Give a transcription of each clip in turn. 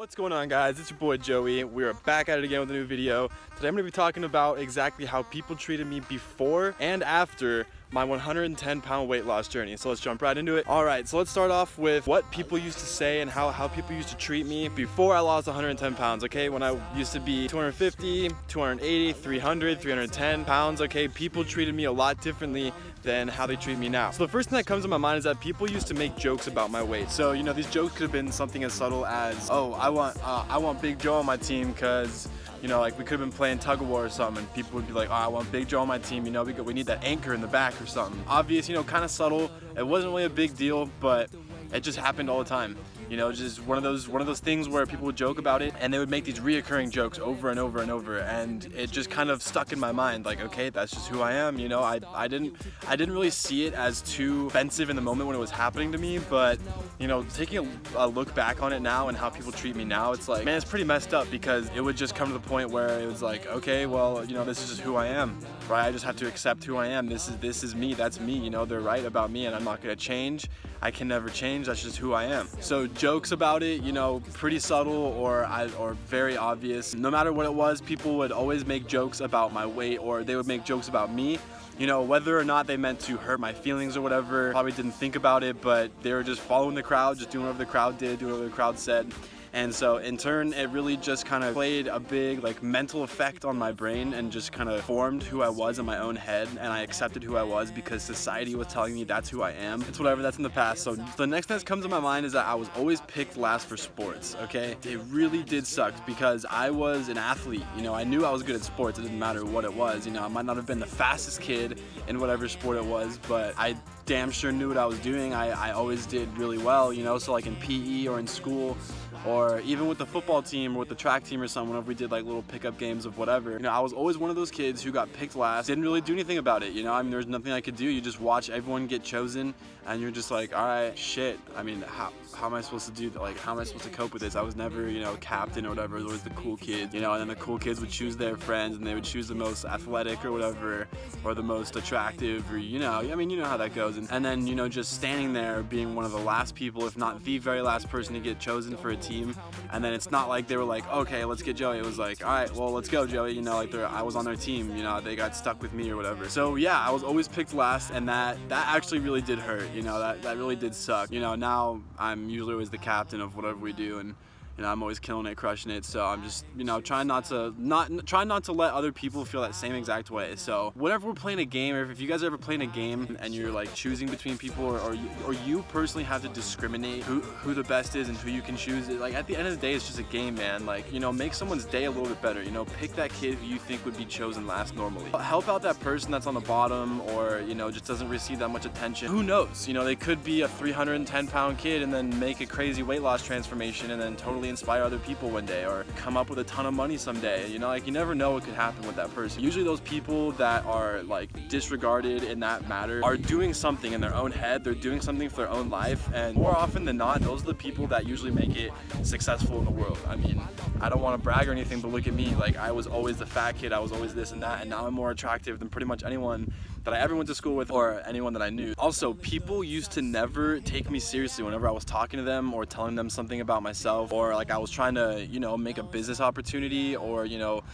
What's going on, guys? It's your boy Joey. We're back at it again with a new video. Today I'm going to be talking about exactly how people treated me before and after my 110-pound weight loss journey. So let's jump right into it. All right, so let's start off with what people used to say and how people used to treat me before I lost 110 pounds, okay? When I used to be 250, 280, 300, 310 pounds, okay? People treated me a lot differently than how they treat me now. So the first thing that comes to my mind is that people used to make jokes about my weight. So, you know, these jokes could have been something as subtle as, oh, I want Big Joe on my team because, you know, like we could have been playing tug of war or something, and people would be like, oh, I want Big Joe on my team, you know, we need that anchor in the back or something. Obvious, you know, kind of subtle. It wasn't really a big deal, but it just happened all the time. You know, just one of those things where people would joke about it, and they would make these reoccurring jokes over and over and over, and it just kind of stuck in my mind. Like, okay, that's just who I am. You know, I didn't really see it as too offensive in the moment when it was happening to me, but you know, taking a look back on it now and how people treat me now, it's like, man, it's pretty messed up, because it would just come to the point where it was like, okay, well, you know, this is just who I am, right? I just have to accept who I am. This is me. That's me. You know, they're right about me, and I'm not gonna change. I can never change. That's just who I am. So jokes about it, you know, pretty subtle or very obvious. No matter what it was, people would always make jokes about my weight, or they would make jokes about me. You know, whether or not they meant to hurt my feelings or whatever, probably didn't think about it, but they were just following the crowd, just doing whatever the crowd did, doing whatever the crowd said. And so in turn, it really just kind of played a big like mental effect on my brain, and just kind of formed who I was in my own head, and I accepted who I was because society was telling me that's who I am. It's whatever, that's in the past. So the next thing that comes to my mind is that I was always picked last for sports, okay? It really did suck because I was an athlete. You know, I knew I was good at sports. It didn't matter what it was. You know, I might not have been the fastest kid in whatever sport it was, but I damn sure knew what I was doing. I always did really well, you know, so like in PE or in school, or even with the football team or with the track team or something, whenever we did like little pickup games of whatever, you know, I was always one of those kids who got picked last, didn't really do anything about it, you know. I mean, there's nothing I could do. You just watch everyone get chosen, and you're just like, all right, shit, I mean, how am I supposed to do that? Like, how am I supposed to cope with this? I was never, you know, captain or whatever. It was the cool kids, you know, and then the cool kids would choose their friends, and they would choose the most athletic or whatever, or the most attractive, or, you know, I mean, you know how that goes. And then, you know, just standing there being one of the last people, if not the very last person to get chosen for a team. And then it's not like they were like, okay, let's get Joey. It was like, all right, well, let's go, Joey. You know, like I was on their team, you know, they got stuck with me or whatever. So yeah, I was always picked last, and that actually really did hurt. You know, that really did suck. You know, now I'm usually always the captain of whatever we do, and you know, I'm always killing it, crushing it. So I'm just, you know, trying not to let other people feel that same exact way. So whenever we're playing a game, or if you guys are ever playing a game and you're like choosing between people, or you personally have to discriminate who the best is and who you can choose, like at the end of the day, it's just a game, man. Like, you know, make someone's day a little bit better. You know, pick that kid who you think would be chosen last normally. Help out that person that's on the bottom, or, you know, just doesn't receive that much attention. Who knows? You know, they could be a 310-pound kid and then make a crazy weight loss transformation and then totally inspire other people one day, or come up with a ton of money someday. You know, like, you never know what could happen with that person. Usually those people that are like disregarded in that matter are doing something in their own head. They're doing something for their own life, and more often than not, those are the people that usually make it successful in the world. I mean, I don't want to brag or anything, but look at me. Like, I was always the fat kid, I was always this and that, and now I'm more attractive than pretty much anyone that I ever went to school with, or anyone that I knew. Also, people used to never take me seriously whenever I was talking to them or telling them something about myself, or like I was trying to, you know, make a business opportunity, or, you know,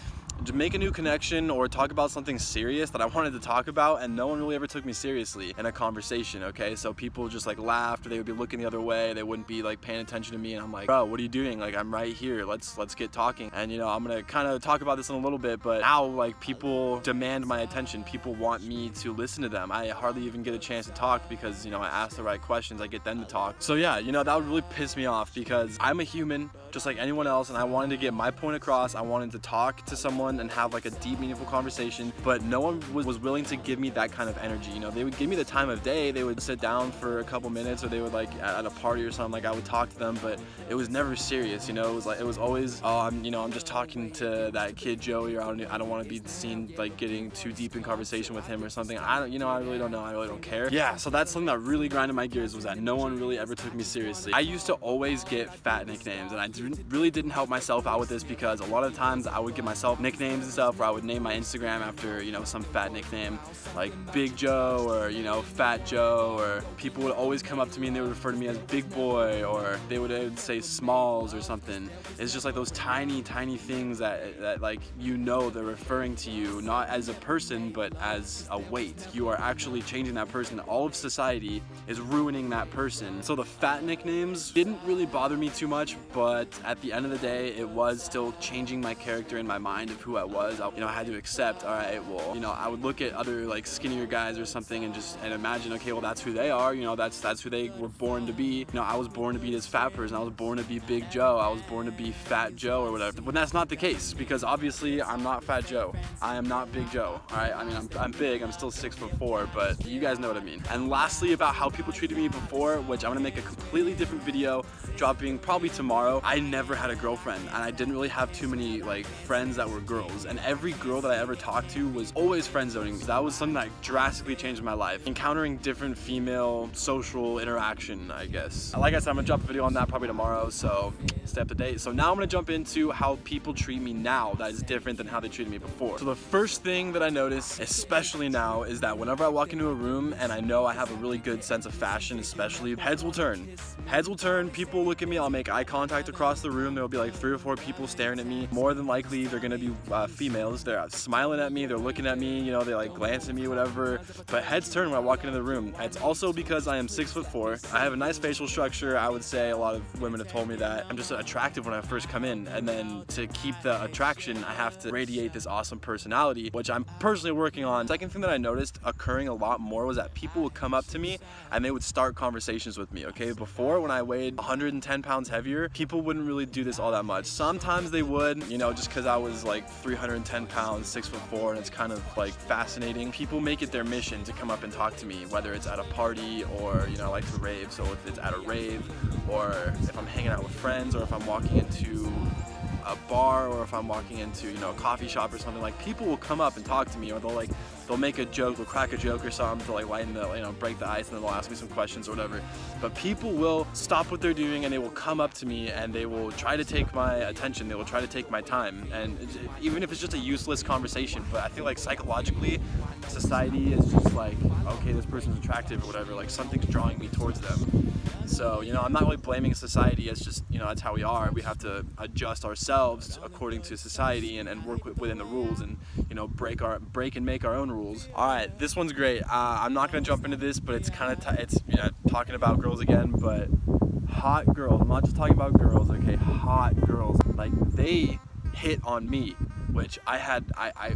to make a new connection, or talk about something serious that I wanted to talk about, and no one really ever took me seriously in a conversation, okay? So people just like laughed, or they would be looking the other way, they wouldn't be like paying attention to me, and I'm like, bro, what are you doing? Like, I'm right here, let's get talking. And you know, I'm gonna kind of talk about this in a little bit, but now like people demand my attention. People want me to listen to them. I hardly even get a chance to talk because, you know, I ask the right questions, I get them to talk. So yeah, you know, that would really piss me off, because I'm a human just like anyone else, and I wanted to get my point across. I wanted to talk to someone and have like a deep, meaningful conversation, but no one was willing to give me that kind of energy. You know, they would give me the time of day, they would sit down for a couple minutes, or they would like at a party or something, like I would talk to them, but it was never serious. You know, it was always, oh, I'm just talking to that kid Joey, or I don't want to be seen like getting too deep in conversation with him or something. I really don't know, I really don't care. Yeah, so that's something that really grinded my gears, was that no one really ever took me seriously. I used to always get fat nicknames, and I really didn't help myself out with this, because a lot of times I would give myself nicknames and stuff, where I would name my Instagram after, you know, some fat nickname like Big Joe, or, you know, Fat Joe, or people would always come up to me and they would refer to me as Big Boy, or they would say Smalls or something. It's just like those tiny things that like, you know, they're referring to you not as a person but as a weight. You are actually changing that person. All of society is ruining that person. So the fat nicknames didn't really bother me too much, but at the end of the day, it was still changing my character in my mind of who I was. You know, I had to accept, all right, well, you know, I would look at other like skinnier guys or something and imagine, okay, well, that's who they are, you know, that's who they were born to be. You know, I was born to be this fat person. I was born to be Big Joe. I was born to be Fat Joe or whatever. But that's not the case, because obviously I'm not Fat Joe. I am not Big Joe. All right, I mean, I'm big. I'm still 6'4", but you guys know what I mean. And lastly, about how people treated me before, which I'm gonna make a completely different video dropping probably tomorrow. I never had a girlfriend, and I didn't really have too many like friends that were girls, and every girl that I ever talked to was always friend zoning me. That was something that drastically changed my life. Encountering different female social interaction, I guess. Like I said, I'm gonna drop a video on that probably tomorrow, so stay up to date. So now I'm gonna jump into how people treat me now that is different than how they treated me before. So the first thing that I notice, especially now, is that whenever I walk into a room and I know I have a really good sense of fashion, especially, heads will turn. Heads will turn, people will look at me, I'll make eye contact across the room, there will be like 3 or 4 people staring at me. More than likely, they're gonna be females. They're smiling at me, they're looking at me, you know, they like glance at me, whatever. But heads turn when I walk into the room. It's also because I am 6'4". I have a nice facial structure. I would say a lot of women have told me that I'm just attractive when I first come in, and then to keep the attraction, I have to radiate this awesome personality, which I'm personally working on. Second thing that I noticed occurring a lot more was that people would come up to me and they would start conversations with me, okay? Before, when I weighed 110 pounds heavier, people wouldn't really do this all that much. Sometimes they would, you know, just because I was like 310 pounds, 6'4", and it's kind of like fascinating. People make it their mission to come up and talk to me, whether it's at a party or, you know, I like to rave, so if it's at a rave, or if I'm hanging out with friends, or if I'm walking into a bar, or if I'm walking into, you know, a coffee shop or something, like people will come up and talk to me, or they'll make a joke, they'll crack a joke or something to like lighten the, you know, break the ice, and then they'll ask me some questions or whatever. But people will stop what they're doing and they will come up to me and they will try to take my attention, they will try to take my time, and even if it's just a useless conversation. But I feel like psychologically, society is just like, okay, this person's attractive or whatever, like something's drawing me towards them. So, you know, I'm not really blaming society. It's just, you know, that's how we are. We have to adjust ourselves according to society and work within the rules, and, you know, break and make our own rules. All right, this one's great. I'm not gonna jump into this, but it's kind of it's, you know, talking about girls again, but hot girls. I'm not just talking about girls, okay? Hot girls, like, they hit on me, which I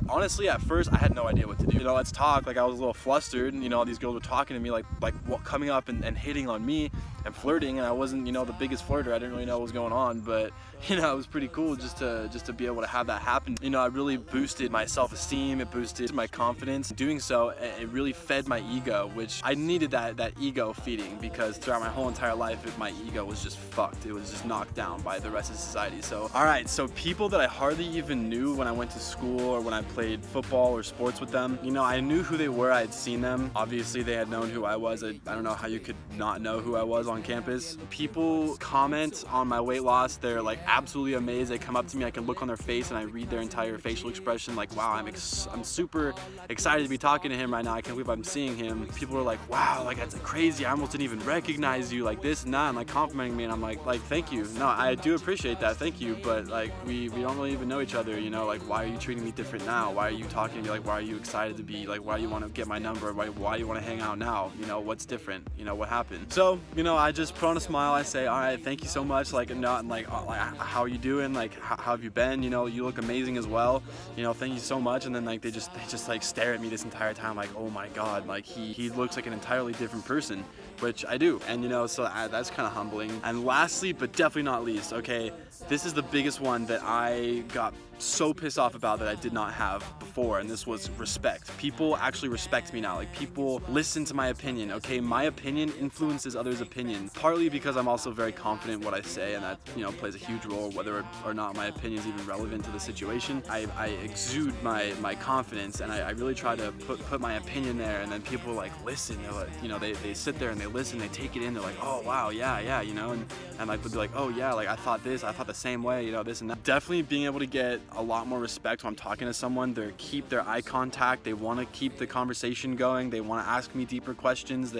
honestly, at first, I had no idea what to do. You know, let's talk. Like, I was a little flustered, and, you know, all these girls were talking to me, like what, coming up and hitting on me and flirting, and I wasn't, you know, the biggest flirter. I didn't really know what was going on, but, you know, it was pretty cool just to be able to have that happen. You know, it really boosted my self-esteem, it boosted my confidence. Doing so, it really fed my ego, which I needed that ego feeding, because throughout my whole entire life, my ego was just fucked. It was just knocked down by the rest of society. So, all right, so people that I hardly even knew when I went to school or when I played football or sports with them, you know, I knew who they were, I had seen them. Obviously, they had known who I was. I don't know how you could not know who I was on campus. People comment on my weight loss. They're like absolutely amazed. They come up to me, I can look on their face and I read their entire facial expression, like, wow, I'm super excited to be talking to him right now. I can't believe I'm seeing him. People are like, wow, like, that's crazy. I almost didn't even recognize you, like this and that, and like complimenting me, and I'm like, thank you. No, I do appreciate that, thank you, but like, we don't really even know each other, you know, like, why are you treating me different now? Why are you talking to me? Like, why are you excited to be, like, why do you want to get my number? Why do you want to hang out now? You know, what's different? You know, what happened? So, you know, I just put on a smile. I say, all right, thank you so much. Like, not like, how are you doing? Like, how have you been? You know, you look amazing as well. You know, thank you so much. And then like, they just like stare at me this entire time, like, oh my God, like he looks like an entirely different person, which I do. And you know, so that's kind of humbling. And lastly, but definitely not least, okay, this is the biggest one that I got so pissed off about that I did not have before, and this was respect. People actually respect me now. Like, people listen to my opinion, okay? My opinion influences others' opinion, partly because I'm also very confident in what I say, and that, you know, plays a huge role whether or not my opinion is even relevant to the situation. I exude my confidence, and I really try to put my opinion there, and then people like listen, you know, they sit there and they listen, they take it in, they're like, oh wow, yeah, you know, and like they'll be like, oh yeah, like I thought the same way, you know, this and that. Definitely being able to get a lot more respect when I'm talking to someone. They keep their eye contact, they want to keep the conversation going, they want to ask me deeper questions,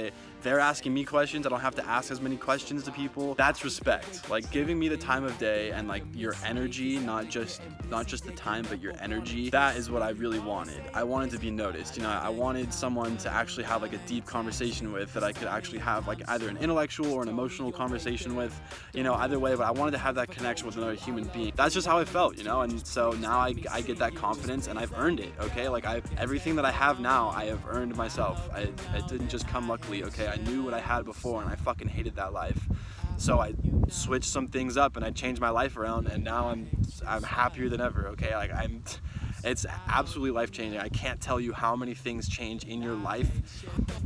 they're asking me questions, I don't have to ask as many questions to people. That's respect. Like giving me the time of day and like your energy, not just the time, but your energy. That is what I really wanted. I wanted to be noticed, you know. I wanted someone to actually have like a deep conversation with, that I could actually have like either an intellectual or an emotional conversation with, you know, either way, but I wanted to have that connection with another human being. That's just how I felt, you know, and so now I get that confidence and I've earned it, okay? Like everything that I have now, I have earned myself. It didn't just come luckily, okay? I knew what I had before and I fucking hated that life. So I switched some things up and I changed my life around, and now I'm happier than ever, okay? Like it's absolutely life-changing. I can't tell you how many things change in your life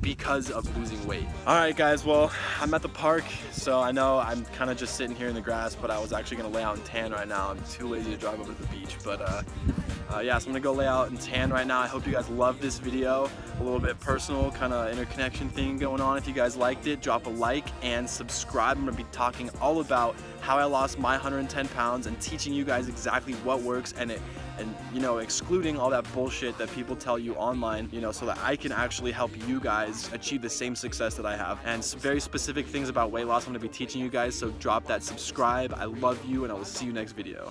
because of losing weight. All right, guys, well, I'm at the park, so I know I'm kind of just sitting here in the grass, but I was actually gonna lay out and tan right now. I'm too lazy to drive over to the beach, but yeah, so I'm gonna go lay out and tan right now. I hope you guys love this video. A little bit personal, kind of interconnection thing going on. If you guys liked it, drop a like and subscribe. I'm gonna be talking all about how I lost my 110 pounds and teaching you guys exactly what works, and you know, excluding all that bullshit that people tell you online, you know, so that I can actually help you guys achieve the same success that I have. And some very specific things about weight loss I'm gonna be teaching you guys, so drop that subscribe. I love you, and I will see you next video.